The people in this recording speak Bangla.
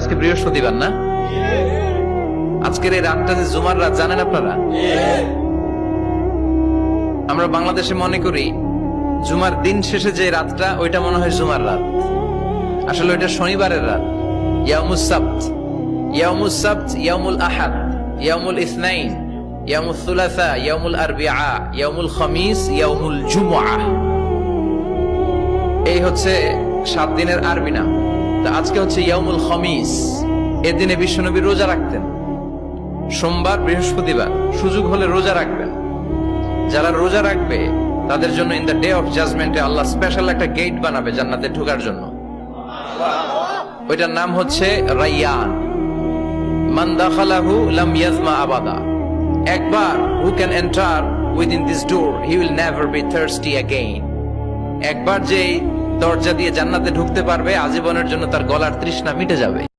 আজকে বৃহস্পতিবার না? আজকের এই রাতটা যে জুমার রাত, জানেন আপনারা? আমরা বাংলাদেশে মনে করি জুমার দিন শেষে যে রাতটা, ওইটা মনে হয় জুমার রাত। আসলে ওইটা শনিবারের রাত। ইয়াউমুস সাবত, ইয়াউমুস সাবত, ইয়াউমুল আহাদ, ইয়াউমুল ইসনাইন, ইয়াউমুল সুলাসা, ইয়াউমুল আরবিআ, ইয়াউমুল খামিস, ইয়াউমুল জুমআহ। এই হচ্ছে 7 দিনের আরবি নাম। তো আজকে হচ্ছে ইয়াউমুল খামিস। এদিনে বিশ্বনবী রোজা রাখতেন। সোমবার, বৃহস্পতিবার সুযোগ হলে রোজা রাখবেন। যারা রোজা রাখবে তাদের জন্য ইন দ্য ডে অফ জাজমেন্টে আল্লাহ স্পেশাল একটা গেট বানাবে জান্নাতে ঢোকার জন্য। ওইটার নাম হচ্ছে রাইয়ান। মান দাখালাহু লাম ইয়াজমা আবাদা। একবার who can enter within this door he will never be thirsty again. একবার যে দরজা দিয়ে জান্নাতে ঢুকতে পারবে, আজীবনের জন্য তার গলার তৃষ্ণা মিটে যাবে।